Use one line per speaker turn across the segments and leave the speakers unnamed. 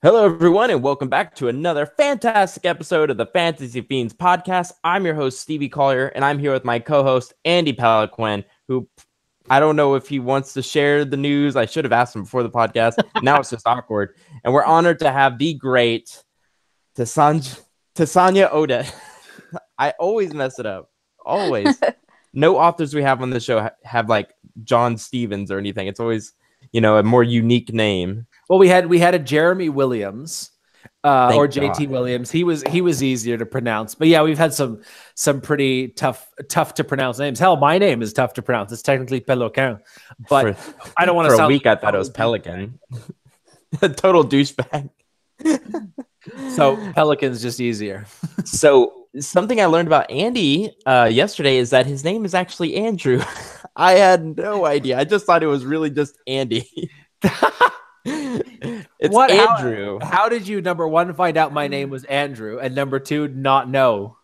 Hello, everyone, and welcome back to another fantastic episode of the Fantasy Fiends podcast. I'm your host, Stevie Collier, and I'm here with my co-host, Andy Peliquin, who I don't know if he wants to share the news. I should have asked him before the podcast. Now it's just awkward. And we're honored to have the great Tessonja Odette. I always mess it up. Always. No authors we have on the show have like John Stevens or anything. It's always, a more unique name.
Well, we had a Jeremy Williams or JT
God.
Williams. He was easier to pronounce. But yeah, we've had some pretty tough to pronounce names. Hell, my name is tough to pronounce. It's technically Peloquin, but I don't want to
For a
sound
week, I thought it was Pelican. A total douchebag.
So Pelican's just easier.
So something I learned about Andy yesterday is that his name is actually Andrew. I had no idea. I just thought it was really just Andy. It's Andrew.
How did you, number one, find out my name was Andrew, and number two, not know?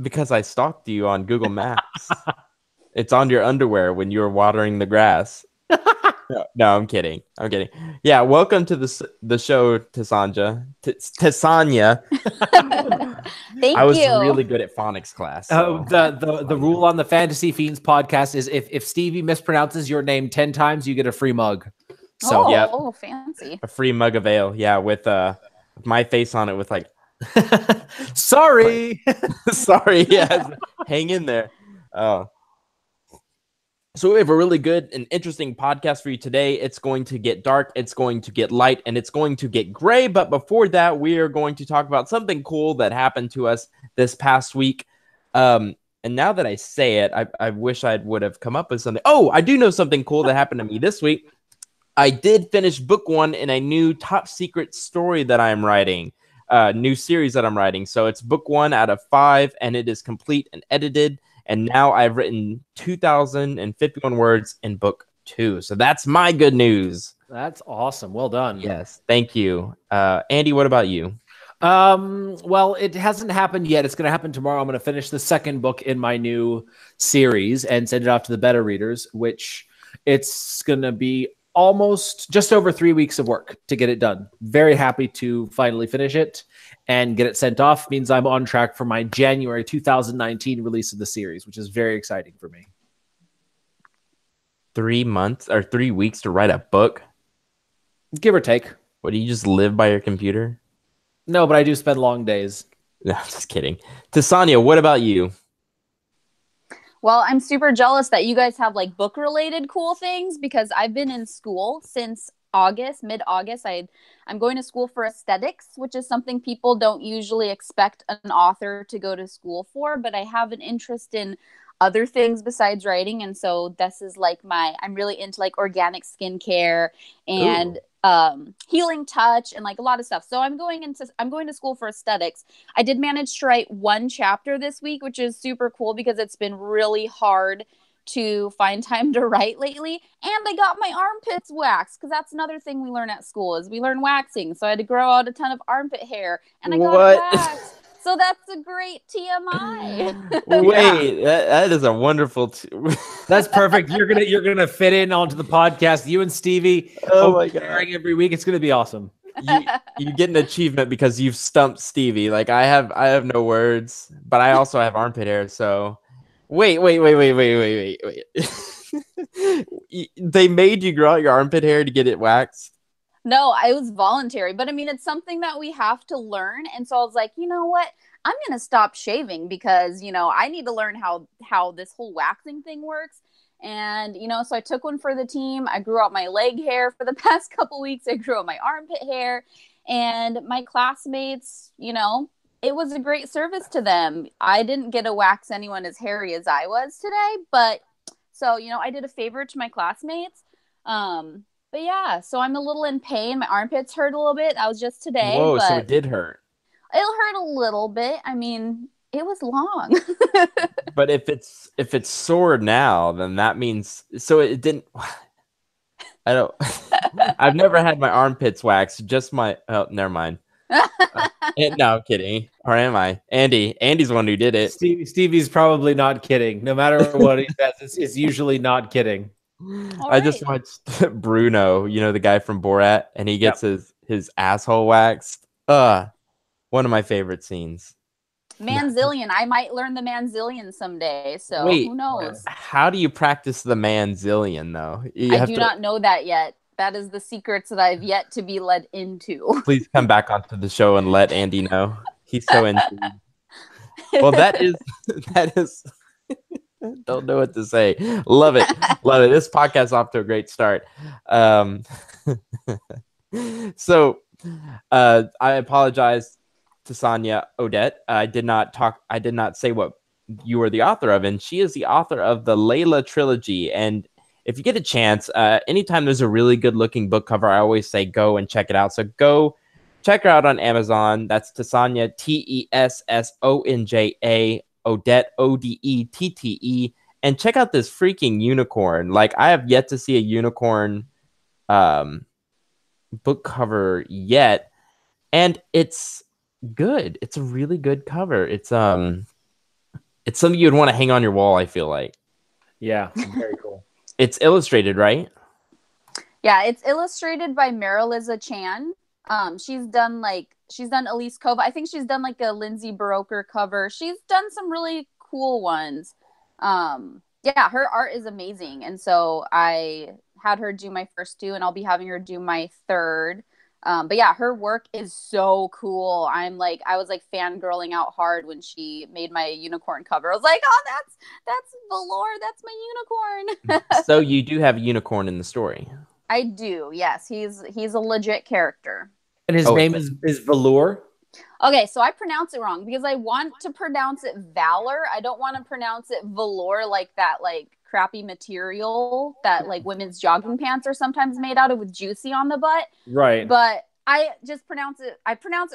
Because I stalked you on Google Maps. It's on your underwear when you were watering the grass. No, I'm kidding. Yeah, welcome to the show, Tessonja. Tessonja.
Thank you.
I was really good at phonics class. So.
The rule on the Fantasy Fiends podcast is if Stevie mispronounces your name 10 times, you get a free mug. So
yeah,
fancy.
A free mug of ale. Yeah, with my face on it with like
sorry.
Sorry, yeah. Hang in there. Oh. So we have a really good and interesting podcast for you today. It's going to get dark, it's going to get light, and it's going to get gray. But before that, we are going to talk about something cool that happened to us this past week. And now that I say it, I wish I would have come up with something. Oh, I do know something cool that happened to me this week. I did finish book 1 in a new top secret story that I'm writing, new series that I'm writing. So it's book 1 out of 5, and it is complete and edited. And now I've written 2,051 words in book 2. So that's my good news.
That's awesome. Well done.
Yes. Thank you. Andy, what about you?
Well, it hasn't happened yet. It's going to happen tomorrow. I'm going to finish the second book in my new series and send it off to the beta readers, which it's going to be almost just over 3 weeks of work to get it done. Very happy to finally finish it and get it sent off. Means I'm on track for my January 2019 release of the series, which is very exciting for me.
3 months or 3 weeks to write a book?
Give or take.
What, do you just live by your computer?
No, but I do spend long days.
No, I'm just kidding. Tessonja, what about you?
Well, I'm super jealous that you guys have like book related cool things because I've been in school since mid-August. I'm going to school for aesthetics, which is something people don't usually expect an author to go to school for, but I have an interest in other things besides writing. And so this is like I'm really into like organic skincare and healing touch and like a lot of stuff. So I'm going to school for aesthetics. I did manage to write 1 chapter this week, which is super cool because it's been really hard to find time to write lately. And I got my armpits waxed because that's another thing we learn at school is we learn waxing. So I had to grow out a ton of armpit hair and I got it waxed. So that's a great TMI.
Wait, that is a wonderful.
That's perfect. You're gonna fit in onto the podcast. You and Stevie.
Oh my god!
Every week, it's gonna be awesome.
You get an achievement because you've stumped Stevie. Like I have no words, but I also have armpit hair. So wait. They made you grow out your armpit hair to get it waxed?
No, it was voluntary, but I mean, it's something that we have to learn. And so I was like, you know what? I'm going to stop shaving because, I need to learn how this whole waxing thing works. And, so I took one for the team. I grew out my leg hair for the past couple weeks. I grew out my armpit hair and my classmates, it was a great service to them. I didn't get to wax anyone as hairy as I was today, but so, I did a favor to my classmates. But yeah, so I'm a little in pain. My armpits hurt a little bit. That was just today.
Whoa,
but
so it did hurt.
It'll hurt a little bit. I mean, it was long.
But if it's sore now, then that means so it didn't. I don't. I've never had my armpits waxed. Just my. Oh, never mind. No, I'm kidding. Or am I? Andy's the one who did it.
Stevie's probably not kidding. No matter what he says, it's usually not kidding.
I just watched Bruno, the guy from Borat, and he gets his asshole waxed. One of my favorite scenes.
Manzillion. I might learn the Manzillion someday. So
Wait,
who knows?
how do you practice the Manzillion though?
I do not know that yet. That is the secrets that I've yet to be led into.
Please come back onto the show and let Andy know. He's so intrigued. Well, that is don't know what to say. Love it. Love it. This podcast is off to a great start. So I apologize to Tessonja Odette. I did not say what you were the author of, and she is the author of the Layla trilogy. And if you get a chance, anytime there's a really good looking book cover, I always say go and check it out. So go check her out on Amazon. That's Tessonja, Tessonja, Odette, Odette. And check out this freaking unicorn. Like, I have yet to see a unicorn book cover yet. And it's good. It's a really good cover. It's something you'd want to hang on your wall, I feel like.
Yeah, very cool.
It's illustrated, right?
Yeah, it's illustrated by Mariliza Chan. She's done Elise Kova. I think she's done like a Lindsay Baroker cover. She's done some really cool ones. Yeah, her art is amazing. And so I had her do my first 2, and I'll be having her do my 3rd. But yeah, her work is so cool. I was like fangirling out hard when she made my unicorn cover. I was like, oh, that's Valor. That's my unicorn.
So you do have a unicorn in the story.
I do. Yes. He's a legit character.
And his name is Valor.
Okay, so I pronounce it wrong because I want to pronounce it Valor. I don't want to pronounce it Valor, like that like crappy material that like women's jogging pants are sometimes made out of with juicy on the butt.
Right.
But I just pronounce it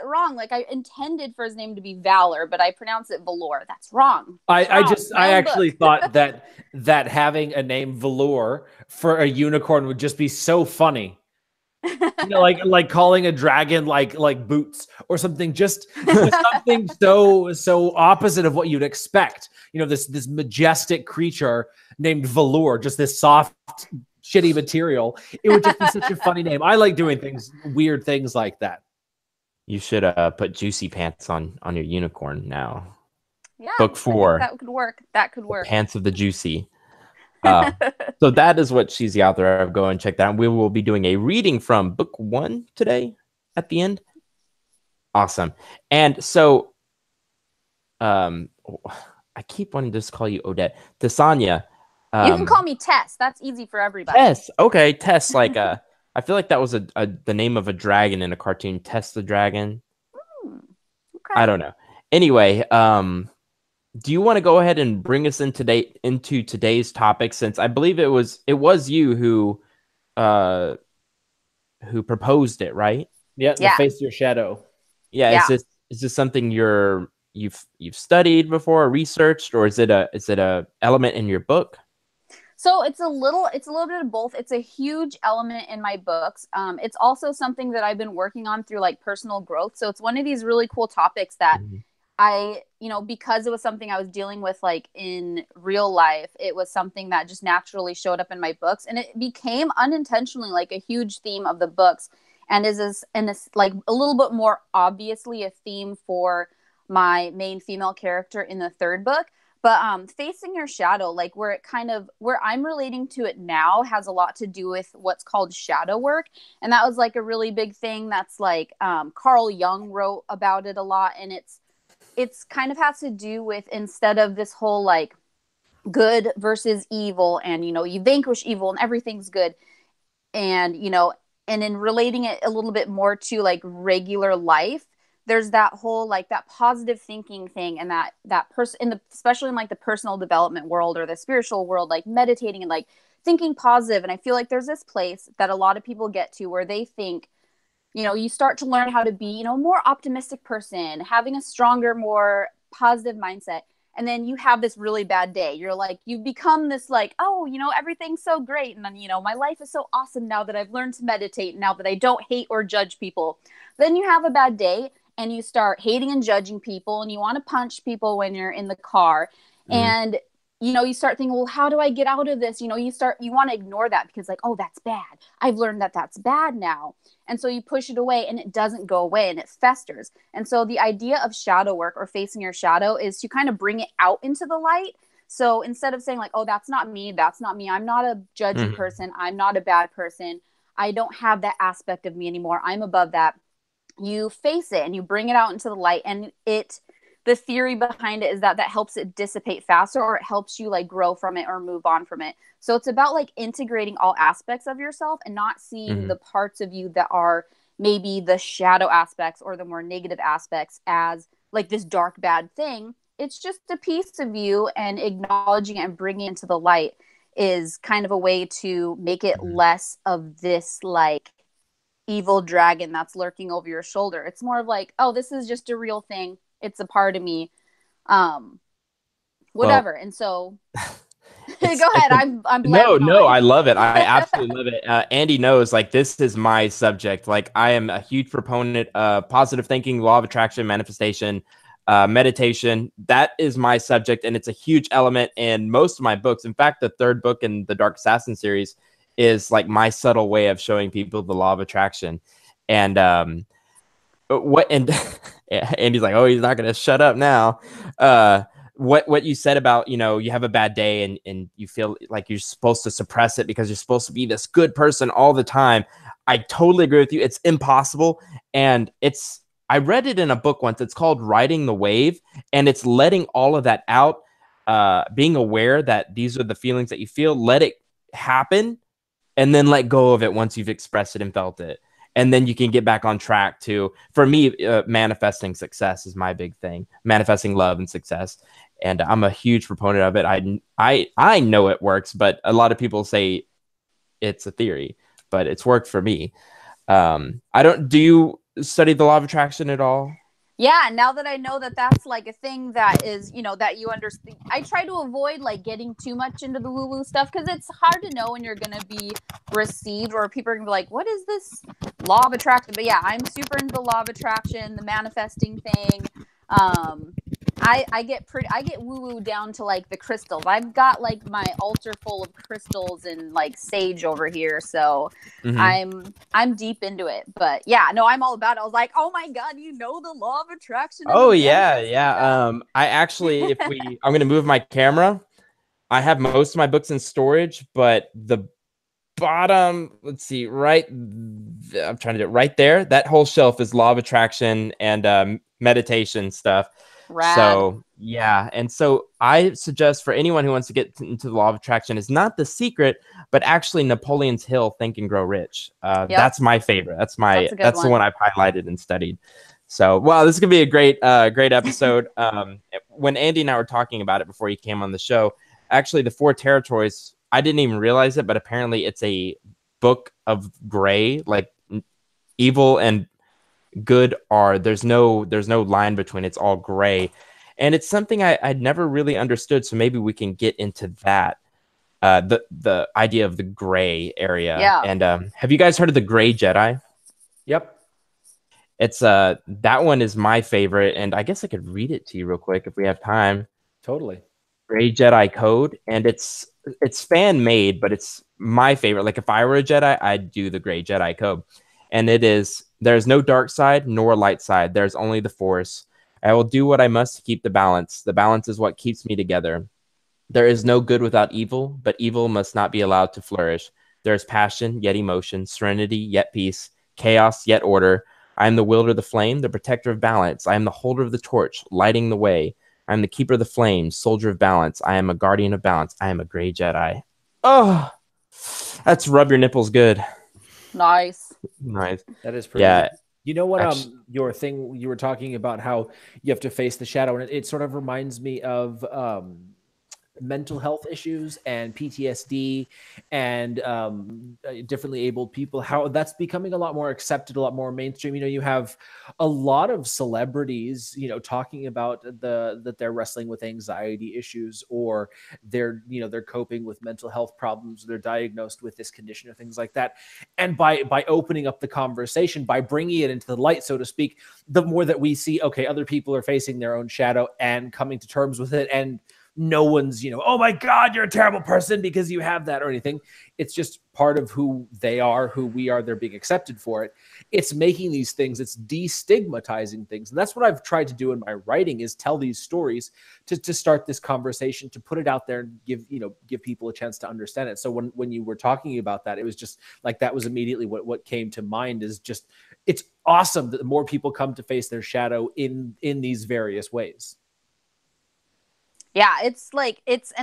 wrong. Like, I intended for his name to be Valor, but I pronounce it Valor. That's wrong.
I actually thought that having a name Valor for a unicorn would just be so funny. You know, like calling a dragon like Boots or something, just something so opposite of what you'd expect. You know, this majestic creature named Valor, just this soft, shitty material. It would just be such a funny name. I like doing weird things like that.
You should put juicy pants on your unicorn now.
Yeah,
Book 4.
That could work. The
Pants of the Juicy. So that is what she's the author of. Go and check that out. We will be doing a reading from book 1 today at the end. Awesome. And so I keep wanting to just call you Odette. Tessonja.
You can call me Tess. That's easy for everybody.
Tess. Okay, Tess. Like I feel like that was the name of a dragon in a cartoon. Tess the dragon.
Okay.
I don't know. Anyway, do you want to go ahead and bring us into today's topic, since I believe it was you who proposed it, right?
Yeah, the Face Your Shadow.
Yeah. Is this something you've studied before or researched, or is it a element in your book?
So it's a little bit of both. It's a huge element in my books. It's also something that I've been working on through like personal growth. So it's one of these really cool topics that I, because it was something I was dealing with like in real life, it was something that just naturally showed up in my books, and it became unintentionally like a huge theme of the books, and is like a little bit more obviously a theme for my main female character in the 3rd book. But Facing Your Shadow, like where I'm relating to it now, has a lot to do with what's called shadow work. And that was like a really big thing. That's like Carl Jung wrote about it a lot. And it's kind of has to do with, instead of this whole like good versus evil, and you vanquish evil and everything's good, and and in relating it a little bit more to like regular life, there's that whole like that positive thinking thing, and that person especially in like the personal development world or the spiritual world, like meditating and like thinking positive. And I feel like there's this place that a lot of people get to where they think, you start to learn how to be, a more optimistic person, having a stronger, more positive mindset. And then you have this really bad day. You're like, you become this like, oh, everything's so great. And then, my life is so awesome now that I've learned to meditate, now that I don't hate or judge people. Then you have a bad day and you start hating and judging people, and you want to punch people when you're in the car. And you start thinking, well, how do I get out of this? You want to ignore that because like, oh, that's bad. I've learned that that's bad now. And so you push it away and it doesn't go away and it festers. And so the idea of shadow work or facing your shadow is to kind of bring it out into the light. So instead of saying like, oh, that's not me. I'm not a judgy person. I'm not a bad person. I don't have that aspect of me anymore. I'm above that. You face it and you bring it out into the light, and the theory behind it is that helps it dissipate faster, or it helps you like grow from it or move on from it. So it's about like integrating all aspects of yourself and not seeing the parts of you that are maybe the shadow aspects or the more negative aspects as like this dark bad thing. It's just a piece of you, and acknowledging it and bringing it into the light is kind of a way to make it less of this like evil dragon that's lurking over your shoulder. It's more of like, oh, this is just a real thing. It's a part of me. Whatever. Well, and so go ahead. I'm
no, I love it. I absolutely love it. Andy knows like this is my subject. Like I am a huge proponent of positive thinking, law of attraction, manifestation, meditation. That is my subject, and it's a huge element in most of my books. In fact, the third book in the Dark Assassin series is like my subtle way of showing people the law of attraction. And Andy's like, oh, he's not gonna shut up now. What you said about, you have a bad day and you feel like you're supposed to suppress it because you're supposed to be this good person all the time. I totally agree with you. It's impossible. And I read it in a book once. It's called Riding the Wave, and it's letting all of that out, being aware that these are the feelings that you feel, let it happen, and then let go of it once you've expressed it and felt it. And then you can get back on track for me, manifesting success is my big thing, manifesting love and success. And I'm a huge proponent of it. I know it works, but a lot of people say it's a theory, but it's worked for me. Do you study the law of attraction at all?
Yeah, now that I know that that's like a thing that is, that you understand, I try to avoid like getting too much into the woo-woo stuff because it's hard to know when you're going to be received or people are going to be like, what is this law of attraction? But yeah, I'm super into the law of attraction, the manifesting thing. I get woo-woo down to like the crystals. I've got like my altar full of crystals and like sage over here. So I'm deep into it. But yeah, no, I'm all about it. I was like, oh my God, the law of attraction.
Oh yeah. Yeah. I actually, I'm going to move my camera. I have most of my books in storage, but the bottom, let's see, I'm trying to do it right there. That whole shelf is law of attraction and meditation stuff.
Rad.
So yeah, and so I suggest for anyone who wants to get into the law of attraction is not The Secret, but actually Napoleon's Hill, Think and Grow Rich. That's my favorite. That's the one I've highlighted and studied. So wow, this is gonna be a great episode. When Andy and I were talking about it before he came on the show, actually the Four Territories, I didn't even realize it, but apparently it's a book of gray, like evil and good there's no line between, it's all gray, and it's something I'd never really understood. So maybe we can get into that, the idea of the gray area. And have you guys heard of the Gray Jedi?
Yep.
It's that one is my favorite, and I guess I could read it to you real quick if we have time.
Totally.
Gray Jedi Code, and it's fan made, but it's my favorite. Like if I were a Jedi, I'd do the Gray Jedi Code. And it is, there's no dark side nor light side. There's only the Force. I will do what I must to keep the balance. The balance is what keeps me together. There is no good without evil, but evil must not be allowed to flourish. There is passion, yet emotion, serenity, yet peace, chaos, yet order. I am the wielder of the flame, the protector of balance. I am the holder of the torch, lighting the way. I am the keeper of the flames, soldier of balance. I am a guardian of balance. I am a Gray Jedi. Oh, that's rub your nipples good.
Nice.
That is pretty good. You know what? Your thing, you were talking about how you have to face the shadow, and it sort of reminds me of mental health issues and PTSD and differently abled people, how that's becoming a lot more accepted, a lot more mainstream. You have a lot of celebrities, talking about that they're wrestling with anxiety issues, or they're coping with mental health problems, they're diagnosed with this condition or things like that. And by opening up the conversation, by bringing it into the light, so to speak, the more that we see, okay, other people are facing their own shadow and coming to terms with it and no one's, oh my God, you're a terrible person because you have that or anything. It's just part of who they are, who we are. They're being accepted for it. It's making these things, it's destigmatizing things. And that's what I've tried to do in my writing, is tell these stories to start this conversation, to put it out there and give people a chance to understand it. So when you were talking about that, it was just like, that was immediately what came to mind, is just, it's awesome that more people come to face their shadow in these various ways.
Yeah, and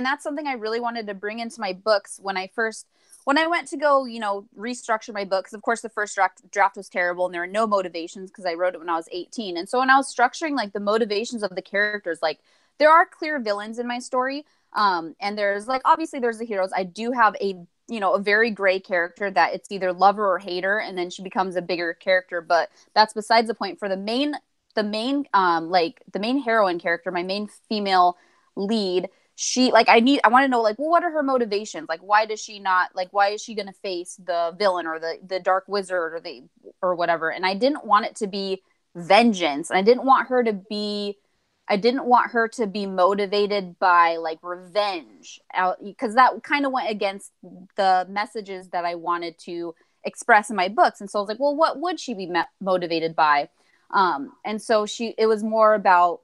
that's something I really wanted to bring into my books when I went to go, restructure my book. Because of course the first draft was terrible, and there were no motivations because I wrote it when I was 18. And so when I was structuring like the motivations of the characters, like there are clear villains in my story. And there's like, obviously there's the heroes. I do have a very gray character that it's either lover or hater, and then she becomes a bigger character. But that's besides the point. For the main heroine character, my main female lead, I want to know, like, well, what are her motivations? Like, why is she going to face the villain or the dark wizard or whatever? And I didn't want it to be vengeance. And I didn't want her to be motivated by like revenge, because that kind of went against the messages that I wanted to express in my books. And so I was like, well, what would she be motivated by? And so it was more about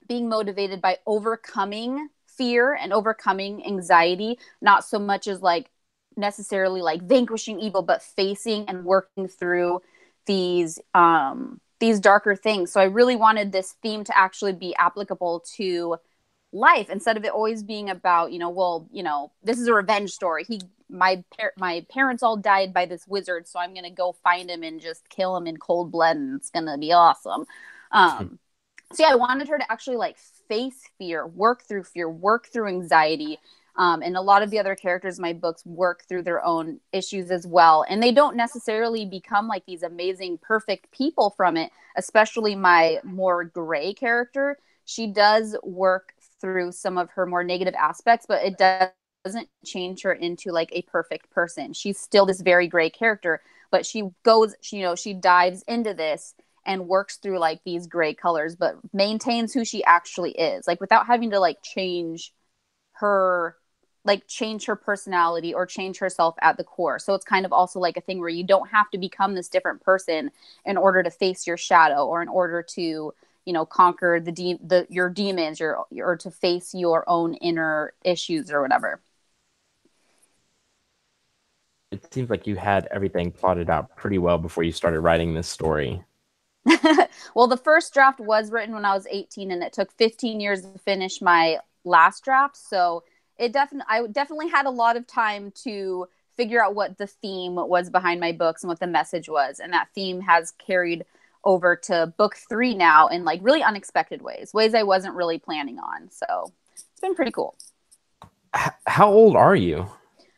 being motivated by overcoming fear and overcoming anxiety, not so much as like necessarily like vanquishing evil, but facing and working through these darker things. So I really wanted this theme to actually be applicable to life, instead of it always being about, this is a revenge story. My parents all died by this wizard, so I'm going to go find him and just kill him in cold blood, and it's going to be awesome. So yeah, I wanted her to actually like face fear, work through anxiety. And a lot of the other characters in my books work through their own issues as well. And they don't necessarily become like these amazing, perfect people from it, especially my more gray character. She does work through some of her more negative aspects, but it doesn't change her into like a perfect person. She's still this very gray character, but she dives into this and works through like these gray colors, but maintains who she actually is, like without having to like change her personality or change herself at the core. So it's kind of also like a thing where you don't have to become this different person in order to face your shadow, or in order to, conquer your demons, or to face your own inner issues or whatever.
It seems like you had everything plotted out pretty well before you started writing this story.
Well, the first draft was written when I was 18, and it took 15 years to finish my last draft. So I definitely had a lot of time to figure out what the theme was behind my books and what the message was. And that theme has carried over to book 3 now in like really unexpected ways I wasn't really planning on. So it's been pretty cool.
How old are you?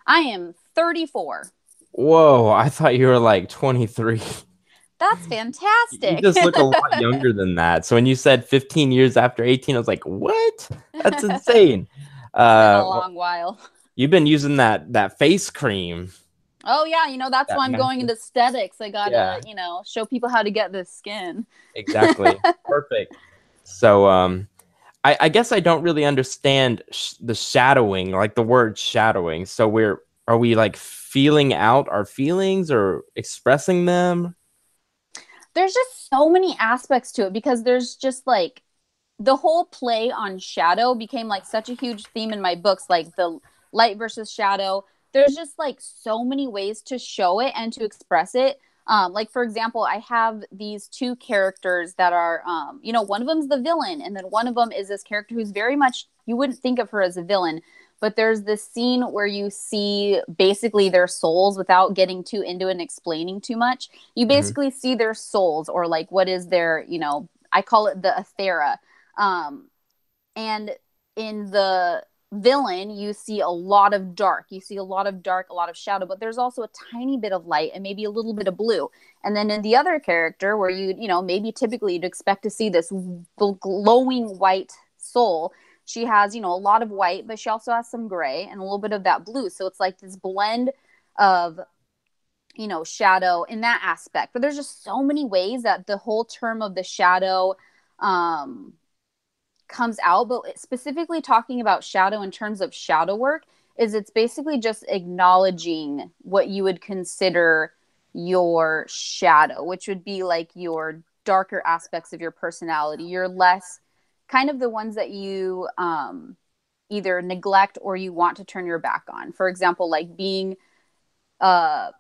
I am 34.
Whoa, I thought you were like 23.
That's fantastic.
You just look a lot younger than that. So when you said 15 years after 18, I was like, what? That's insane.
It's been a long while.
You've been using that face cream.
Oh yeah, that's why I'm going into aesthetics. I gotta, show people how to get this skin.
Exactly. Perfect. So I guess I don't really understand the shadowing, like the word shadowing. So are we like feeling out our feelings or expressing them?
There's just so many aspects to it, because there's just like the whole play on shadow became like such a huge theme in my books, like the light versus shadow. There's just like so many ways to show it and to express it. Like, for example, I have these 2 characters that are, one of them's the villain, and then one of them is this character who's very much, you wouldn't think of her as a villain, but there's this scene where you see basically their souls without getting too into it and explaining too much. You basically see their souls, or like what is their, I call it the ethera. And in the villain, you see a lot of dark. You see a lot of dark, a lot of shadow, but there's also a tiny bit of light and maybe a little bit of blue. And then in the other character, where maybe typically you'd expect to see this glowing white soul, she has, a lot of white, but she also has some gray and a little bit of that blue. So it's like this blend of, shadow in that aspect. But there's just so many ways that the whole term of the shadow comes out, but specifically talking about shadow in terms of shadow work is it's basically just acknowledging what you would consider your shadow, which would be like your darker aspects of your personality. You're less kind of the ones that you either neglect or you want to turn your back on. For example, like being, it's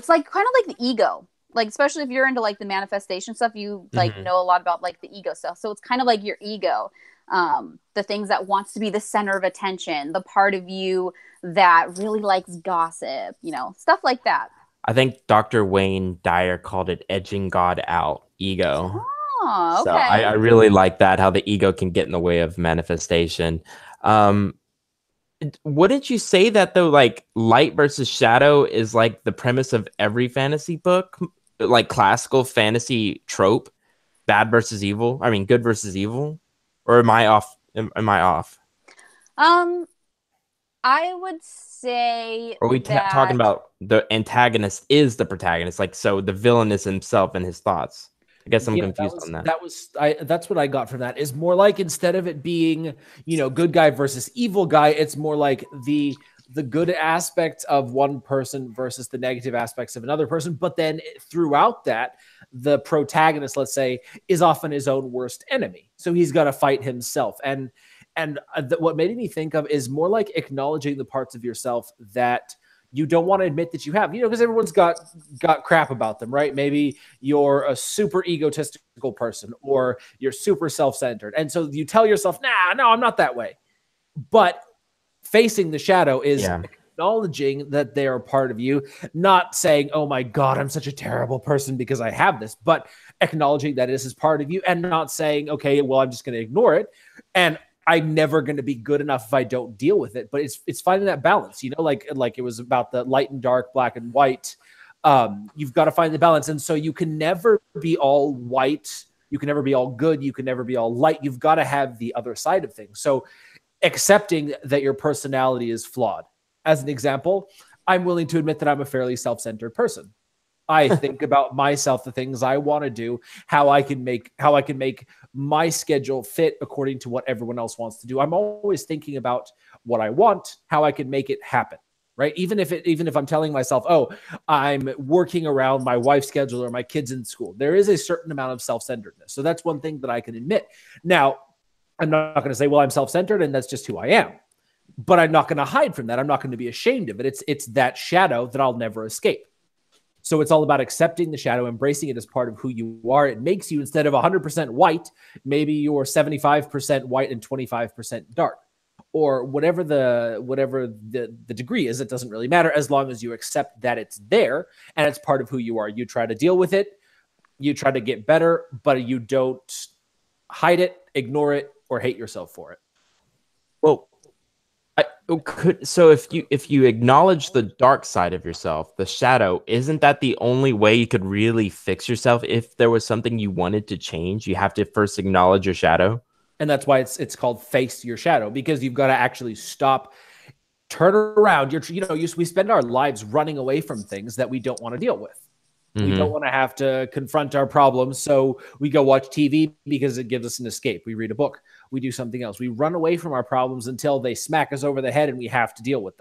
like kind of like the ego. Like, especially if you're into like the manifestation stuff, you like know a lot about like the ego stuff. So it's kind of like your ego, the things that wants to be the center of attention, the part of you that really likes gossip, stuff like that.
I think Dr. Wayne Dyer called it edging God out, ego.
Oh, okay.
So I really like that, how the ego can get in the way of manifestation. Wouldn't you say that though, like light versus shadow is like the premise of every fantasy book, like classical fantasy trope, bad versus evil? I mean, good versus evil, or am I off? Am I off?
I would say.
Are we talking about the antagonist is the protagonist? Like, so the villain is himself and his thoughts. I guess I'm confused on that.
That's what I got from that. Is more like, instead of it being, good guy versus evil guy, it's more like the good aspects of one person versus the negative aspects of another person. But then throughout that, the protagonist, let's say, is often his own worst enemy. So he's got to fight himself. And what made me think of is more like acknowledging the parts of yourself that you don't want to admit that you have, because everyone's got crap about them, right? Maybe you're a super egotistical person, or you're super self-centered. And so you tell yourself, no, I'm not that way. But facing the shadow is acknowledging that they are part of you, not saying, oh my God, I'm such a terrible person because I have this, but acknowledging that this is part of you, and not saying, okay, well, I'm just going to ignore it. And I'm never going to be good enough if I don't deal with it. But it's finding that balance, like it was about the light and dark, black and white. You've got to find the balance. And so you can never be all white. You can never be all good. You can never be all light. You've got to have the other side of things. So accepting that your personality is flawed. As an example, I'm willing to admit that I'm a fairly self-centered person. I think about myself, the things I want to do, how I can make my schedule fit according to what everyone else wants to do. I'm always thinking about what I want, how I can make it happen, right? Even if I'm telling myself, oh, I'm working around my wife's schedule or my kids in school, there is a certain amount of self-centeredness. So that's one thing that I can admit. Now, I'm not going to say, well, I'm self-centered and that's just who I am. But I'm not going to hide from that. I'm not going to be ashamed of it. It's that shadow that I'll never escape. So it's all about accepting the shadow, embracing it as part of who you are. It makes you, instead of 100% white, maybe you're 75% white and 25% dark, or whatever the degree is. It doesn't really matter, as long as you accept that it's there and it's part of who you are. You try to deal with it, you try to get better, but you don't hide it, ignore it, or hate yourself for it.
Well, so if you acknowledge the dark side of yourself, the shadow, isn't that the only way you could really fix yourself? If there was something you wanted to change, you have to first acknowledge your shadow.
And that's why it's called face your shadow, because you've got to actually stop, turn around. We spend our lives running away from things that we don't want to deal with. We don't want to have to confront our problems. So we go watch TV because it gives us an escape. We read a book. We do something else. We run away from our problems until they smack us over the head and we have to deal with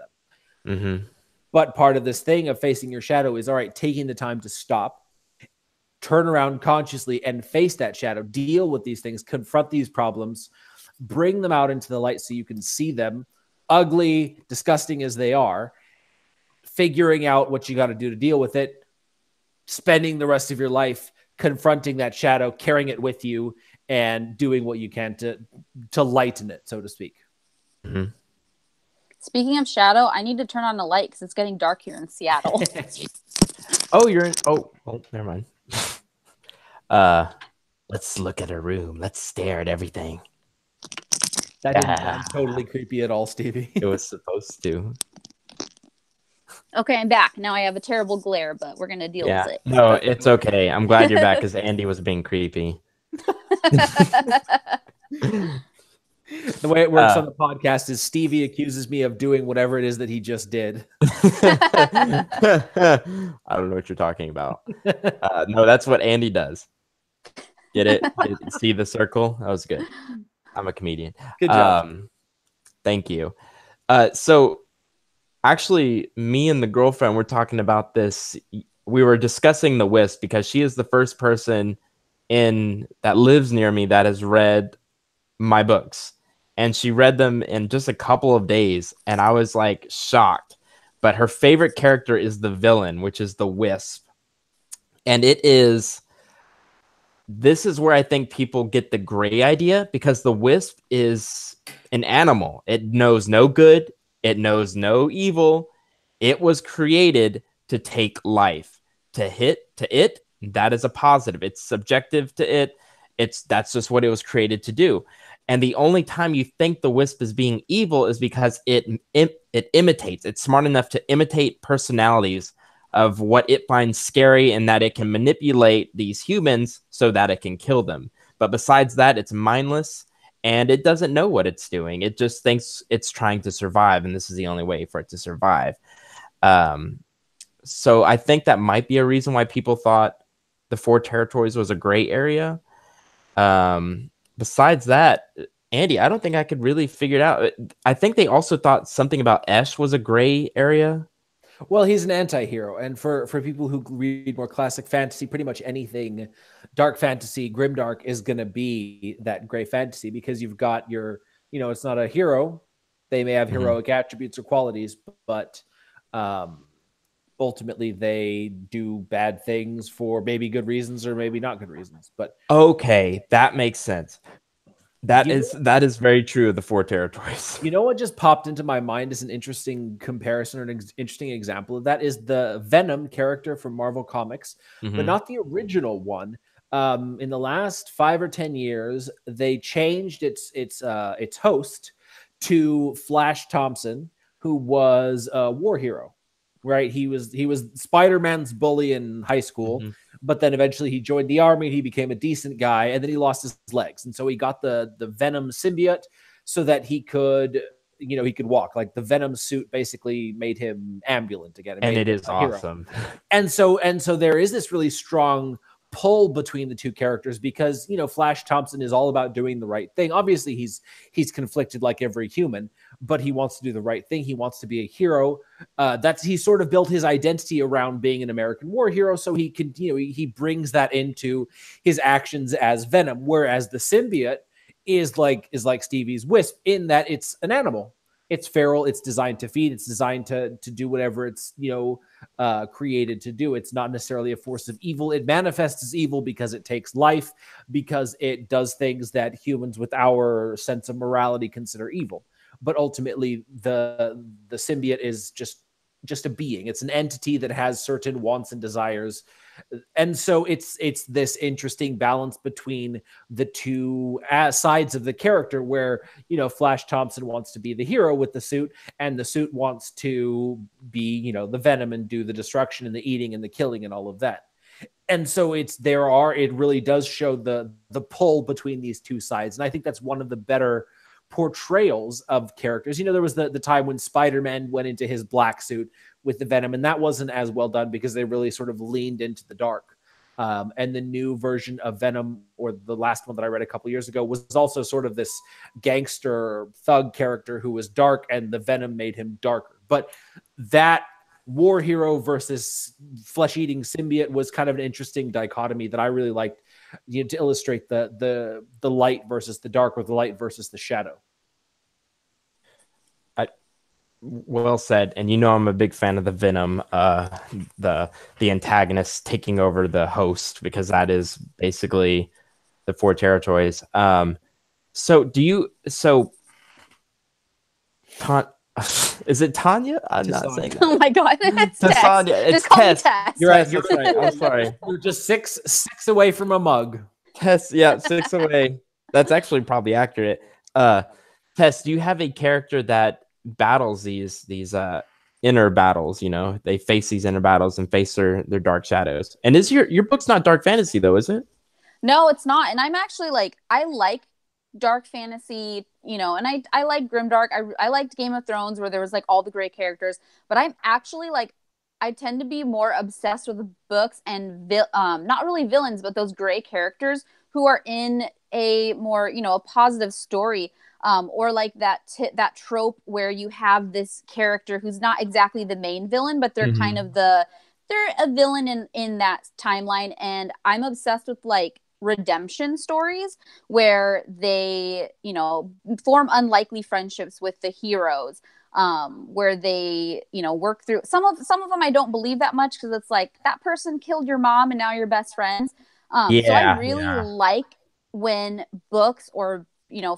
them. But part of this thing of facing your shadow is, all right, taking the time to stop, turn around consciously and face that shadow, deal with these things, confront these problems, bring them out into the light so you can see them, ugly, disgusting as they are, figuring out what you got to do to deal with it, spending the rest of your life confronting that shadow, carrying it with you, and doing what you can to lighten it, so to speak.
Speaking of shadow, I need to turn on the light because it's getting dark here in Seattle.
Never mind. Let's look at a room. Let's stare at everything.
That didn't sound totally creepy at all, Stevie.
It was supposed to.
Okay, I'm back. Now I have a terrible glare, but we're going to deal with it.
No, it's okay. I'm glad you're back because Andy was being creepy.
The way it works on the podcast is Stevie accuses me of doing whatever it is that he just did.
I don't know what you're talking about. No, that's what Andy does. Get it? See the circle? That was good. I'm a comedian.
Good job.
Thank you. So actually, me and the girlfriend were talking about this. We were discussing the Wisp because she is the first person that lives near me that has read my books, and she read them in just a couple of days, and I was like shocked. But her favorite character is the villain, which is the Wisp, and this is where I think people get the gray idea, because the Wisp is an animal. It knows no good. It knows no evil. It was created to take life. To it, that is a positive. It's subjective to it. That's just what it was created to do. And the only time you think the Wisp is being evil is because it imitates. It's smart enough to imitate personalities of what it finds scary, and that it can manipulate these humans so that it can kill them. But besides that, it's mindless, and it doesn't know what it's doing. It just thinks it's trying to survive, and this is the only way for it to survive. So I think that might be a reason why people thought the Four Territories was a gray area. Besides that, Andy, I don't think I could really figure it out. I think they also thought something about Esh was a gray area.
Well, he's an anti-hero, and for people who read more classic fantasy, pretty much anything dark fantasy, grimdark is going to be that gray fantasy, because you've got your, it's not a hero. They may have heroic attributes or qualities, but ultimately they do bad things for maybe good reasons or maybe not good reasons. But
okay, that makes sense. That is very true of the Four Territories.
You know what just popped into my mind as an interesting comparison or an interesting example of that is the Venom character from Marvel Comics, but not the original one. In the last 5 or 10 years, they changed its host to Flash Thompson, who was a war hero. Right, he was Spider-Man's bully in high school, but then eventually he joined the army. He became a decent guy, and then he lost his legs, and so he got the Venom symbiote so that he could walk. Like the Venom suit basically made him ambulant again,
and it is awesome.
And so there is this really strong pull between the two characters, because Flash Thompson is all about doing the right thing. Obviously he's conflicted like every human, but he wants to do the right thing. He wants to be a hero. He sort of built his identity around being an American war hero, so he can he brings that into his actions as Venom. Whereas the symbiote is like Stevie's Wisp, in that it's an animal. It's feral. It's designed to feed. It's designed to do whatever it's created to do. It's not necessarily a force of evil. It manifests as evil because it takes life, because it does things that humans with our sense of morality consider evil. But ultimately, the symbiote is just a being. It's an entity that has certain wants and desires. And so it's this interesting balance between the two sides of the character, where Flash Thompson wants to be the hero with the suit, and the suit wants to be the Venom and do the destruction and the eating and the killing and all of that. And so it really does show the pull between these two sides, and I think that's one of the better portrayals of characters. There was the time when Spider-Man went into his black suit with the Venom, and that wasn't as well done because they really sort of leaned into the dark. And the new version of Venom, or the last one that I read a couple years ago, was also sort of this gangster thug character who was dark, and the Venom made him darker. But that war hero versus flesh-eating symbiote was kind of an interesting dichotomy that I really liked, to illustrate the light versus the dark, or the light versus the shadow.
Well said. And I'm a big fan of the Venom, the antagonist taking over the host, because that is basically the Four Territories. Is it Tanya? I'm not saying that.
Oh my god, it's
Tessonja. It's
Tess.
You're right. I'm sorry.
You're just six away from a mug.
Tess, yeah, 6 away. That's actually probably accurate. Tess, do you have a character that battles these inner battles? They face these inner battles and face their dark shadows. And is your book's not dark fantasy though, is it?
No, it's not. And I'm actually I like dark fantasy, and I like grimdark. I liked Game of Thrones, where there was all the great characters, but I'm actually I tend to be more obsessed with books and not really villains, but those gray characters who are in a more, a positive story. Or like that trope where you have this character who's not exactly the main villain, but they're kind of they're a villain in that timeline. And I'm obsessed with like redemption stories where they, form unlikely friendships with the heroes, where they, work through some of them. I don't believe that much because it's like that person killed your mom and now you're best friends. So I really like when books or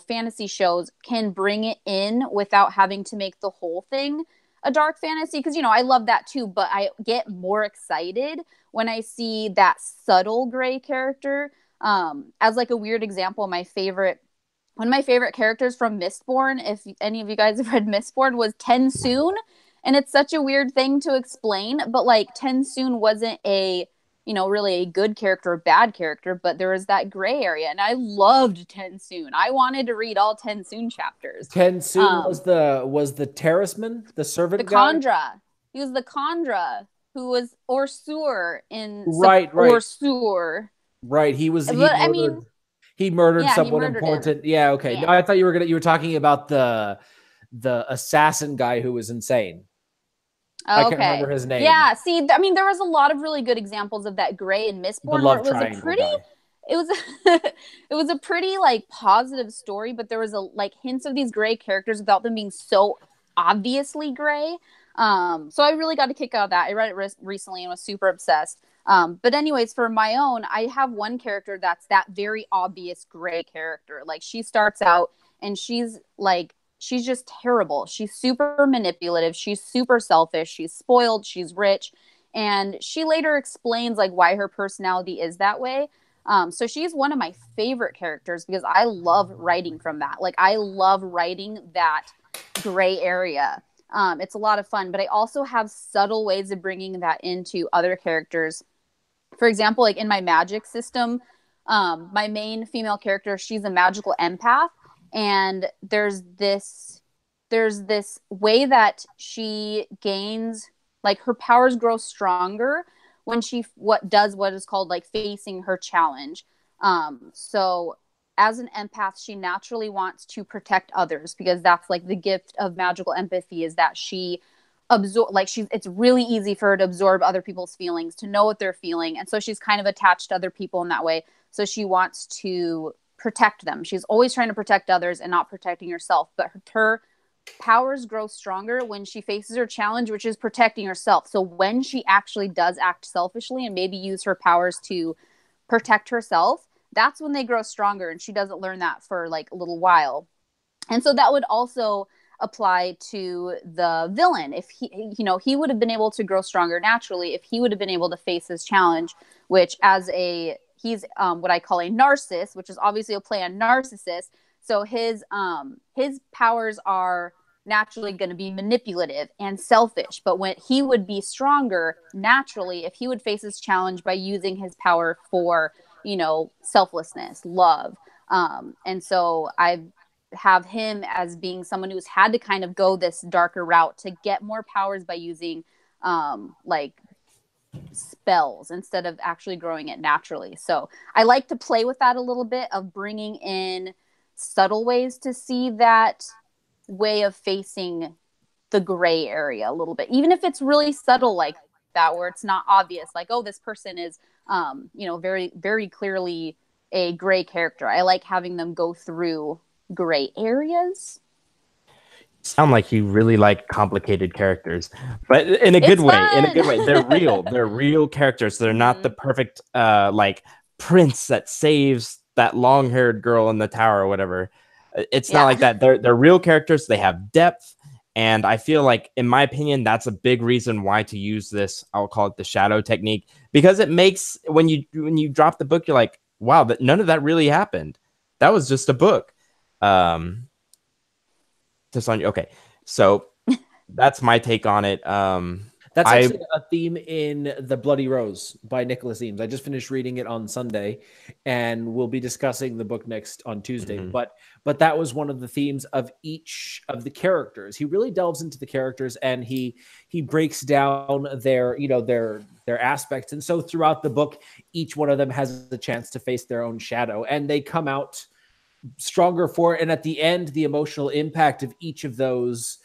fantasy shows can bring it in without having to make the whole thing a dark fantasy, because I love that too, but I get more excited when I see that subtle gray character. As like a weird example, one of my favorite characters from Mistborn, if any of you guys have read Mistborn, was Tensoon. And it's such a weird thing to explain, but like Tensoon wasn't really a good character or bad character, but there was that gray area. And I loved Tensoon. I wanted to read all Tensoon chapters.
Tensoon was the terraceman, the servant
the
guy?
Khandra. He was the Khandra who was Orsur in
Right.
Orsur.
Right. He murdered someone important. Him. Yeah, okay. Yeah. No, I thought you were talking about the assassin guy who was insane. I can't remember his name.
Yeah, see, there was a lot of really good examples of that gray in Mistborn, where it was it was a pretty like positive story, but there was like hints of these gray characters without them being so obviously gray. So I really got a kick out of that. I read it recently and was super obsessed. But anyways, for my own, I have one character that's that very obvious gray character. Like she starts out and she's just terrible. She's super manipulative. She's super selfish. She's spoiled. She's rich. And she later explains like why her personality is that way. So she's one of my favorite characters because I love writing from that. Like I love writing that gray area. It's a lot of fun, but I also have subtle ways of bringing that into other characters. For example, like in my magic system, my main female character, she's a magical empath. And there's this way that she gains, like her powers grow stronger when she what is called like facing her challenge. So as an empath, she naturally wants to protect others because that's like the gift of magical empathy, is that she it's really easy for her to absorb other people's feelings, to know what they're feeling. And so she's kind of attached to other people in that way. So she wants to protect them. She's always trying to protect others and not protecting herself. But her powers grow stronger when she faces her challenge, which is protecting herself. So when she actually does act selfishly and maybe use her powers to protect herself, that's when they grow stronger. And she doesn't learn that for like a little while. And so that would also apply to the villain. If he would have been able to grow stronger naturally if he would have been able to face his challenge, which he's what I call a narcissist, which is obviously a play on narcissist. So his powers are naturally going to be manipulative and selfish. But when he would be stronger naturally if he would face his challenge by using his power for, selflessness, love. And so I have him as being someone who's had to kind of go this darker route to get more powers by using like spells instead of actually growing it naturally. So I like to play with that a little bit, of bringing in subtle ways to see that way of facing the gray area a little bit, even if it's really subtle like that, where it's not obvious, like, oh, this person is very, very clearly a gray character. I like having them go through gray areas.
Sound like you really like complicated characters, but in a good way. In a good way, they're real. They're real characters. They're not the perfect like prince that saves that long-haired girl in the tower or whatever. It's not like that. They're real characters. They have depth, and I feel like, in my opinion, that's a big reason why to use this. I'll call it the shadow technique, because it makes when you drop the book, you're like, wow, that none of that really happened. That was just a book. Tessonja, okay, so that's my take on it.
That's actually a theme in The Bloody Rose by Nicholas Eames. I just finished reading it on Sunday, and we'll be discussing the book next on Tuesday.
Mhm.
But that was one of the themes of each of the characters. He really delves into the characters, and he breaks down their aspects. And so throughout the book, each one of them has the chance to face their own shadow, and they come out stronger for it. And at the end, the emotional impact of each of those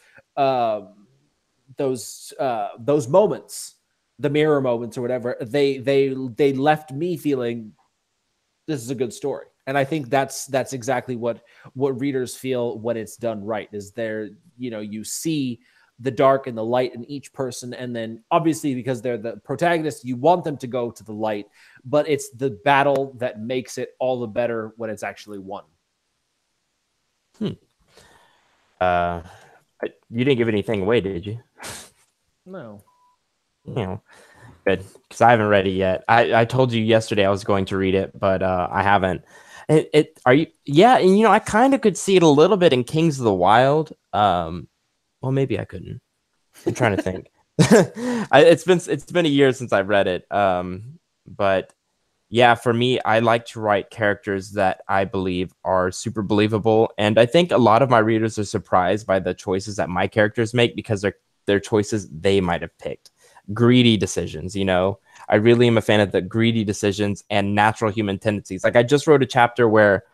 moments, the mirror moments or whatever, they left me feeling this is a good story. And I think that's exactly what readers feel when it's done right. Is there, you see the dark and the light in each person, and then obviously because they're the protagonists, you want them to go to the light, but it's the battle that makes it all the better when it's actually won.
You didn't give anything away, did you?
No.
Good, because I haven't read it yet. I told you yesterday I was going to read it, but I haven't. Are you? Yeah, and I kind of could see it a little bit in Kings of the Wild. Well, maybe I couldn't. I'm trying to think. It's been a year since I've read it. But yeah, for me, I like to write characters that I believe are super believable, and I think a lot of my readers are surprised by the choices that my characters make because they're choices they might have picked. Greedy decisions, I really am a fan of the greedy decisions and natural human tendencies. Like I just wrote a chapter where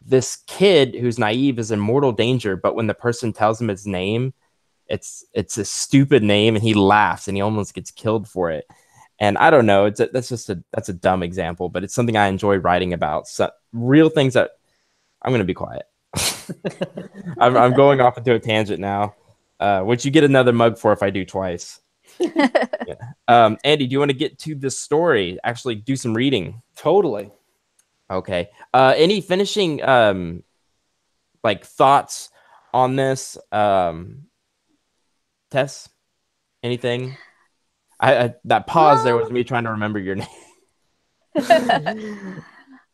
this kid who's naive is in mortal danger, but when the person tells him his name, it's a stupid name, and he laughs and he almost gets killed for it. And I don't know, that's a dumb example, but it's something I enjoy writing about. So real things that I'm going to be quiet. I'm going off into a tangent now, which you get another mug for if I do twice. Yeah. Andy, do you want to get to the story? Actually, do some reading.
Totally.
Okay. Any finishing thoughts on this? Tess, anything? That pause there was me trying to remember your name.
I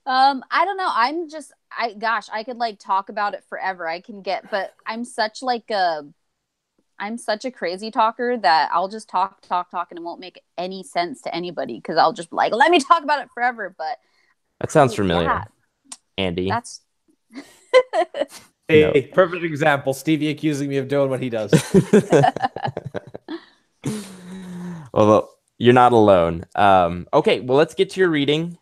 don't know. I could talk about it forever. But I'm such a crazy talker that I'll just talk, and it won't make any sense to anybody because I'll just be like, let me talk about it forever. But
that sounds familiar,
yeah,
Andy.
That's
a perfect example. Stevie accusing me of doing what he does.
Well, you're not alone. Okay, well, let's get to your reading.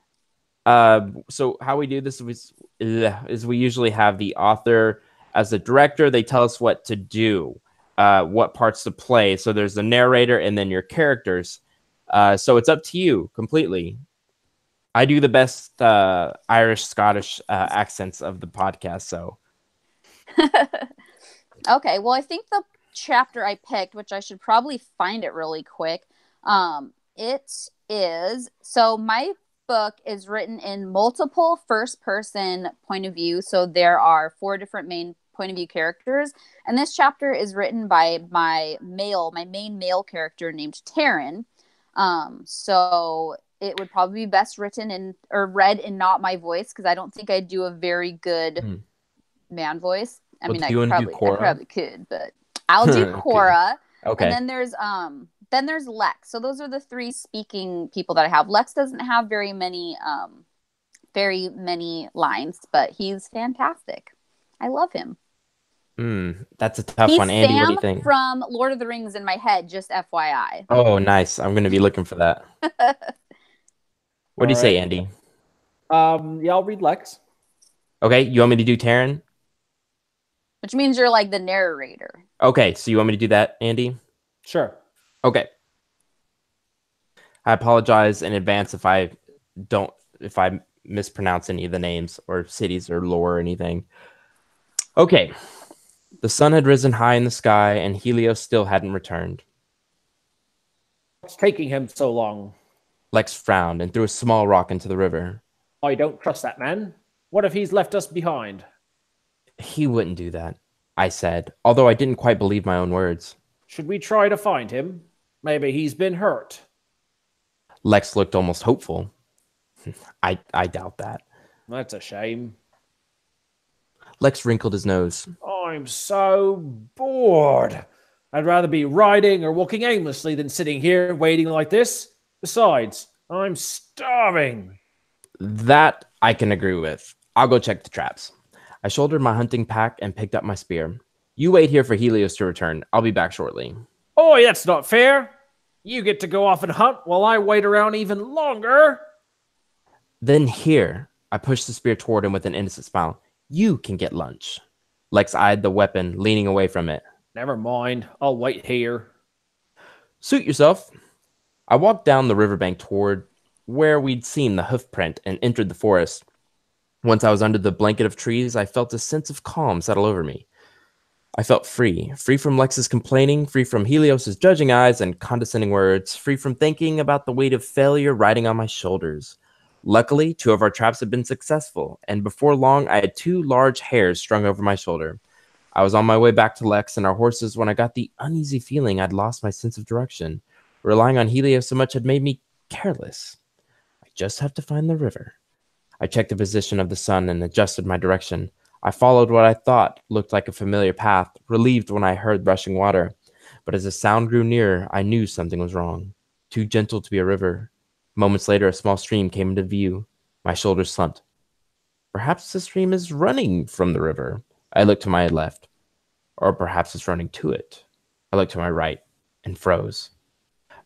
So how we do this is we usually have the author as the director. They tell us what to do. What parts to play. So there's the narrator and then your characters. So it's up to you completely. I do the best Irish, Scottish accents of the podcast. So.
Okay. Well, I think the chapter I picked, which I should probably find it really quick. It is, so my book is written in multiple first person point of view. So there are 4 different main point of view characters, and this chapter is written by my main male character named Taryn. So it would probably be best written or read in not my voice because I don't think I do a very good man voice. I mean, I probably could, but I'll do Cora.
Okay.
And then there's Lex. So those are the 3 speaking people that I have. Lex doesn't have very many lines, but he's fantastic. I love him.
That's a tough one, Andy.
Sam
what do you think?
From Lord of the Rings in my head, just FYI.
Oh, nice. I'm going to be looking for that. What do you say, Andy?
Yeah, I'll read Lex.
Okay, you want me to do Taryn?
Which means you're like the narrator.
Okay, so you want me to do that, Andy?
Sure.
Okay. I apologize in advance if I mispronounce any of the names or cities or lore or anything. Okay. The sun had risen high in the sky, and Helios still hadn't returned.
What's taking him so long?
Lex frowned and threw a small rock into the river.
I don't trust that man. What if he's left us behind?
He wouldn't do that, I said, although I didn't quite believe my own words.
Should we try to find him? Maybe he's been hurt.
Lex looked almost hopeful. I doubt that.
That's a shame.
Lex wrinkled his nose.
I'm so bored. I'd rather be riding or walking aimlessly than sitting here waiting like this. Besides, I'm starving.
That I can agree with. I'll go check the traps. I shouldered my hunting pack and picked up my spear. You wait here for Helios to return. I'll be back shortly.
Oi, that's not fair. You get to go off and hunt while I wait around even longer.
Then here, I pushed the spear toward him with an innocent smile. You can get lunch. Lex eyed the weapon, leaning away from it.
Never mind. I'll wait here.
Suit yourself. I walked down the riverbank toward where we'd seen the hoof print and entered the forest. Once I was under the blanket of trees, I felt a sense of calm settle over me. I felt free from Lex's complaining, free from Helios's judging eyes and condescending words, free from thinking about the weight of failure riding on my shoulders. Luckily, 2 of our traps had been successful, and before long, I had 2 large hares strung over my shoulder. I was on my way back to Lex and our horses when I got the uneasy feeling I'd lost my sense of direction. Relying on Helios so much had made me careless. I just have to find the river. I checked the position of the sun and adjusted my direction. I followed what I thought looked like a familiar path, relieved when I heard rushing water. But as the sound grew nearer, I knew something was wrong. Too gentle to be a river. Moments later, a small stream came into view. My shoulders slumped. Perhaps the stream is running from the river. I looked to my left. Or perhaps it's running to it. I looked to my right and froze.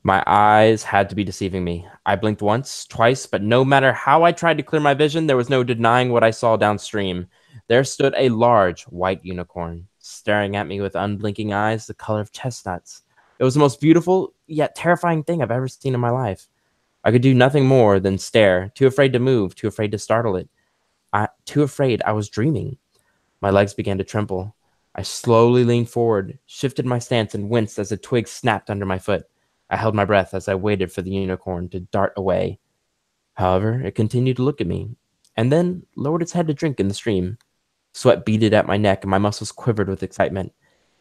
My eyes had to be deceiving me. I blinked once, twice, but no matter how I tried to clear my vision, there was no denying what I saw downstream. There stood a large white unicorn, staring at me with unblinking eyes the color of chestnuts. It was the most beautiful, yet terrifying thing I've ever seen in my life. I could do nothing more than stare, too afraid to move, too afraid to startle it. Too afraid I was dreaming. My legs began to tremble. I slowly leaned forward, shifted my stance, and winced as a twig snapped under my foot. I held my breath as I waited for the unicorn to dart away. However, it continued to look at me, and then lowered its head to drink in the stream. Sweat beaded at my neck, and my muscles quivered with excitement.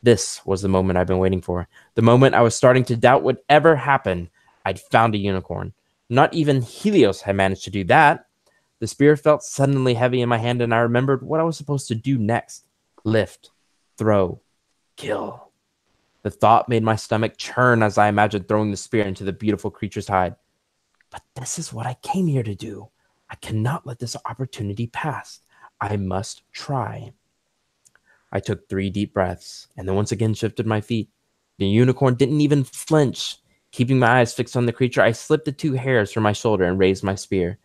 This was the moment I'd been waiting for. The moment I was starting to doubt would ever happen. I'd found a unicorn. Not even Helios had managed to do that. The spear felt suddenly heavy in my hand, and I remembered what I was supposed to do next. Lift, throw, kill. The thought made my stomach churn as I imagined throwing the spear into the beautiful creature's hide. But this is what I came here to do. I cannot let this opportunity pass. I must try. I took 3 deep breaths and then once again shifted my feet. The unicorn didn't even flinch. Keeping my eyes fixed on the creature, I slipped the 2 hairs from my shoulder and raised my spear.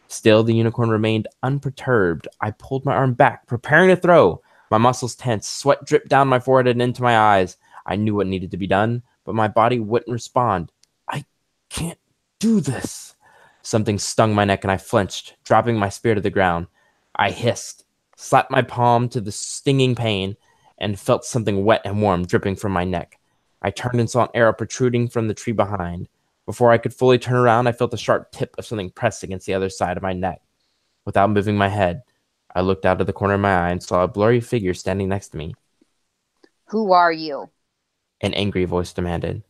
Still, the unicorn remained unperturbed. I pulled my arm back, preparing to throw. My muscles tensed, sweat dripped down my forehead and into my eyes. I knew what needed to be done, but my body wouldn't respond. I can't do this. Something stung my neck and I flinched, dropping my spear to the ground. I hissed, slapped my palm to the stinging pain, and felt something wet and warm dripping from my neck. I turned and saw an arrow protruding from the tree behind. Before I could fully turn around, I felt the sharp tip of something pressed against the other side of my neck. Without moving my head, I looked out of the corner of my eye and saw a blurry figure standing next to me.
Who are you?
An angry voice demanded.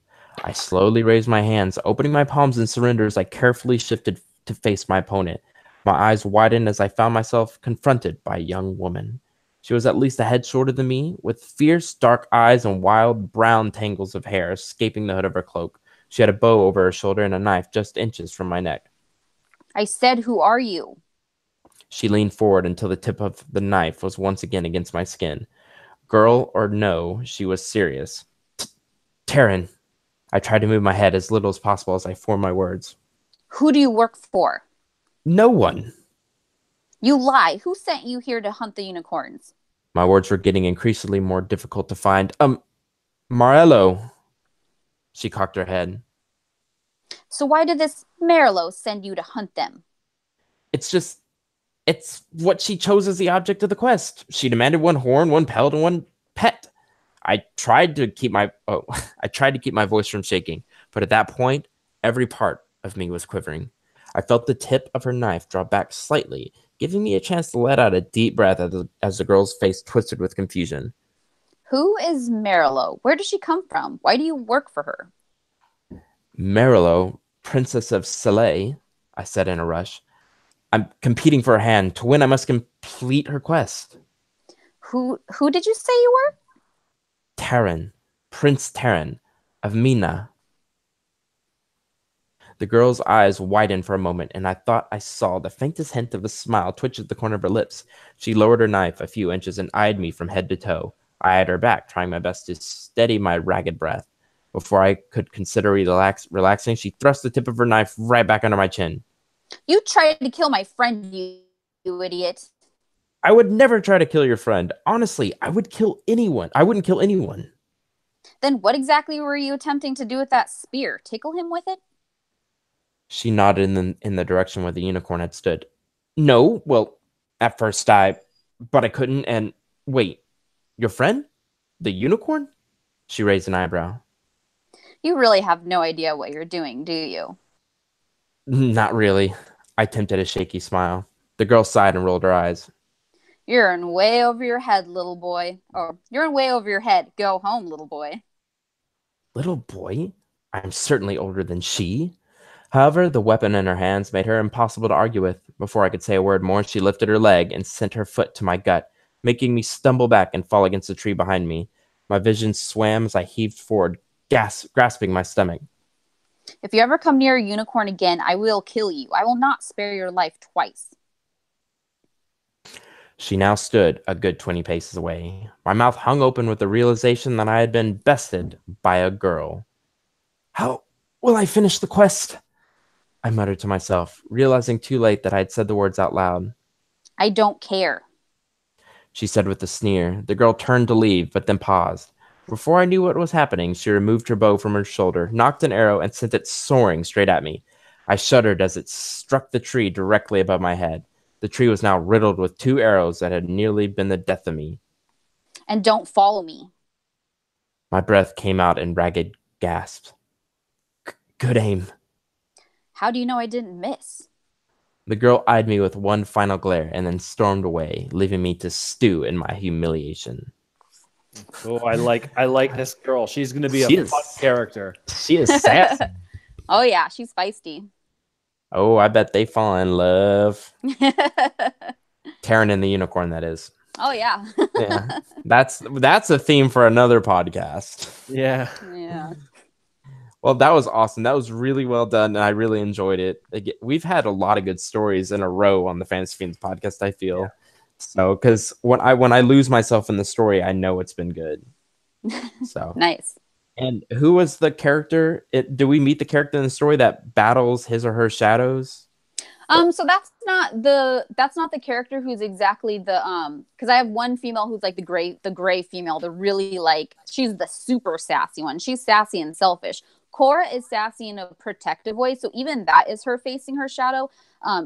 I slowly raised my hands, opening my palms in surrender as I carefully shifted to face my opponent. My eyes widened as I found myself confronted by a young woman. She was at least a head shorter than me, with fierce, dark eyes and wild, brown tangles of hair escaping the hood of her cloak. She had a bow over her shoulder and a knife just inches from my neck.
I said, who are you?
She leaned forward until the tip of the knife was once again against my skin. Girl or no, she was serious. Taryn. I tried to move my head as little as possible as I formed my words.
Who do you work for?
No one.
You lie. Who sent you here to hunt the unicorns?
My words were getting increasingly more difficult to find. Marello. She cocked her head.
So why did this Marillo send you to hunt them?
It's what she chose as the object of the quest. She demanded 1 horn, 1 pelt, and 1 pet. I tried to keep my voice from shaking, but at that point, every part of me was quivering. I felt the tip of her knife draw back slightly, giving me a chance to let out a deep breath as the girl's face twisted with confusion.
Who is Marillo? Where does she come from? Why do you work for her?
Marillo, Princess of Soleil, I said in a rush. I'm competing for her hand. To win, I must complete her quest.
Who did you say you were?
Taryn. Prince Terran of Mina. The girl's eyes widened for a moment, and I thought I saw the faintest hint of a smile twitch at the corner of her lips. She lowered her knife a few inches and eyed me from head to toe. I eyed her back, trying my best to steady my ragged breath. Before I could consider relaxing, she thrust the tip of her knife right back under my chin.
You tried to kill my friend, you idiot.
I would never try to kill your friend. Honestly, I would kill anyone. I wouldn't kill anyone.
Then what exactly were you attempting to do with that spear? Tickle him with it?
She nodded in the direction where the unicorn had stood. No, well, at first but I couldn't, and wait, your friend? The unicorn? She raised an eyebrow.
You really have no idea what you're doing, do you?
Not really. I attempted a shaky smile. The girl sighed and rolled her eyes.
You're in way over your head, little boy. Or, you're in way over your head. Go home, little boy.
Little boy? I'm certainly older than she. However, the weapon in her hands made her impossible to argue with. Before I could say a word more, she lifted her leg and sent her foot to my gut, making me stumble back and fall against the tree behind me. My vision swam as I heaved forward, grasping my stomach.
If you ever come near a unicorn again, I will kill you. I will not spare your life twice.
She now stood a good 20 paces away. My mouth hung open with the realization that I had been bested by a girl. How will I finish the quest? I muttered to myself, realizing too late that I had said the words out loud.
I don't care,
she said with a sneer. The girl turned to leave, but then paused. Before I knew what was happening, she removed her bow from her shoulder, nocked an arrow, and sent it soaring straight at me. I shuddered as it struck the tree directly above my head. The tree was now riddled with 2 arrows that had nearly been the death of me.
And don't follow me.
My breath came out in ragged gasps. Good aim.
How do you know I didn't miss?
The girl eyed me with one final glare and then stormed away, leaving me to stew in my humiliation.
Oh, I like this girl. She's going to be a fun character.
She is sassy.
Oh, yeah, she's feisty.
Oh, I bet they fall in love. Terran and the unicorn, that is.
Oh, yeah.
Yeah, that's a theme for another podcast.
Yeah.
Yeah.
Well, that was awesome. That was really well done, and I really enjoyed it. We've had a lot of good stories in a row on the Fantasy Fiends podcast, I feel. Yeah. So, because when I lose myself in the story, I know it's been good. So
Nice.
And who was the character? Do we meet the character in the story that battles his or her shadows?
So that's not the character who's exactly the because I have one female who's like the gray female, the really like she's the super sassy one. She's sassy and selfish. Cora is sassy in a protective way, so even that is her facing her shadow.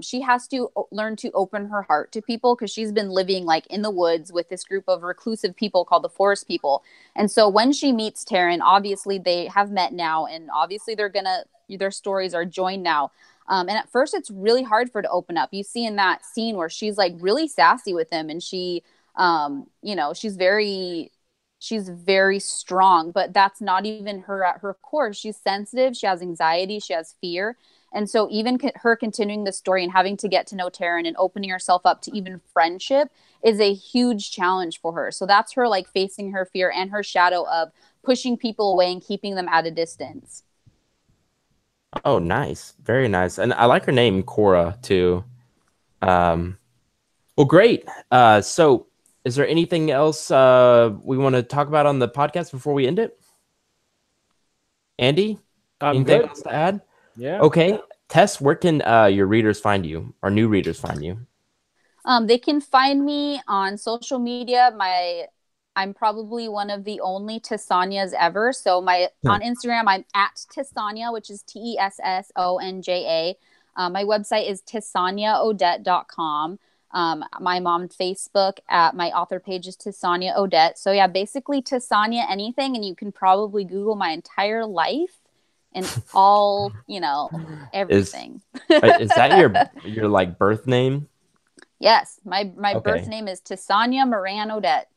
She has to learn to open her heart to people because she's been living like in the woods with this group of reclusive people called the Forest People. And so when she meets Terran, obviously they have met now, and obviously their stories are joined now. And at first it's really hard for her to open up. You see in that scene where she's like really sassy with him, and she, she's very strong, but that's not even her at her core. She's sensitive. She has anxiety. She has fear. And so even her continuing the story and having to get to know Terran and opening herself up to even friendship is a huge challenge for her. So that's her like facing her fear and her shadow of pushing people away and keeping them at a distance.
Oh, nice. Very nice. And I like her name, Cora, too. Well, great. So is there anything else we want to talk about on the podcast before we end it? Andy? Anything else to add?
Yeah.
Okay. Tess, where can your readers find you, or new readers find you?
They can find me on social media. I'm probably one of the only Tessonjas ever. So on Instagram, I'm at Tessonja, which is Tessonja. My website is TessonjaOdette.com. I'm on Facebook at my author page is Tessonja Odette. So yeah, basically Tessonja anything, and you can probably Google my entire life and all, everything.
Is that your like birth name?
Yes, my birth name is Tessonja Moran Odette.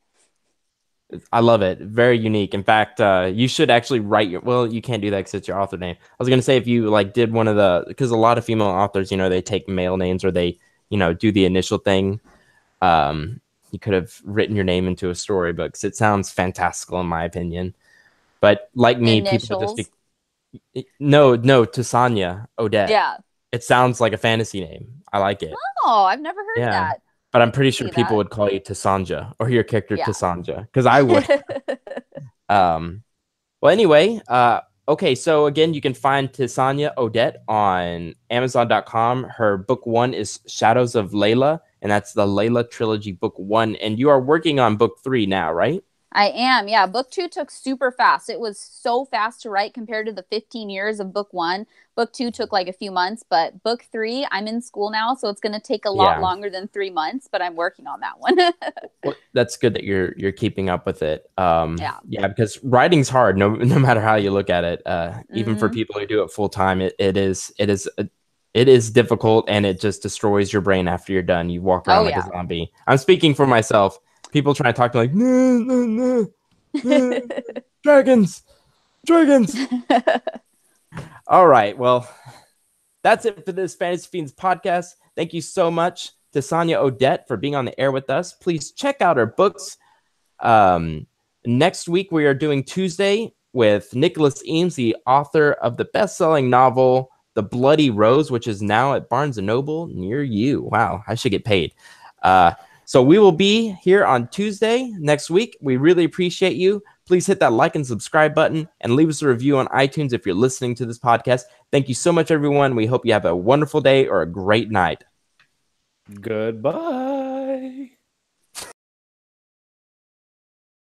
I love it. Very unique. In fact, you should actually write you can't do that because it's your author name. I was going to say, if you like did one of because a lot of female authors, they take male names, or they, do the initial thing. You could have written your name into a story book, because it sounds fantastical in my opinion. But like me, people just
Initials.
no, Tessonja Odette.
Yeah.
It sounds like a fantasy name. I like it.
Oh, I've never heard
Yeah.
that.
But I'm
I
pretty
can
sure
see
people
that.
would call you Tessonja or your character
Yeah.
Tessonja, because I would. Well, anyway, okay, so again, you can find Tessonja Odette on Amazon.com. Her book 1 is Shadows of Layla, and that's the Layla trilogy book 1. And you are working on book 3 now, right?
I am. Yeah. Book 2 took super fast. It was so fast to write compared to the 15 years of book 1. Book 2 took like a few months, but book 3, I'm in school now, so it's going to take a lot
Yeah.
longer than 3 months, but I'm working on that one.
Well, that's good that you're keeping up with it.
Yeah.
Yeah, because writing's hard, no matter how you look at it. Even for
Mhm.
people who do it full time, it is difficult, and it just destroys your brain after you're done. You walk around
Oh,
like a
yeah.
zombie. I'm speaking for myself. People try to talk to me like, no, no, no, no, dragons. All right, well, that's it for this Fantasy Fiends podcast. Thank you so much to Tessonja Odette for being on the air with us. Please check out our books. Next week, we are doing Tuesday with Nicholas Eames, the author of the best-selling novel, The Bloody Rose, which is now at Barnes & Noble near you. Wow, I should get paid. So we will be here on Tuesday next week. We really appreciate you. Please hit that like and subscribe button and leave us a review on iTunes if you're listening to this podcast. Thank you so much, everyone. We hope you have a wonderful day or a great night.
Goodbye.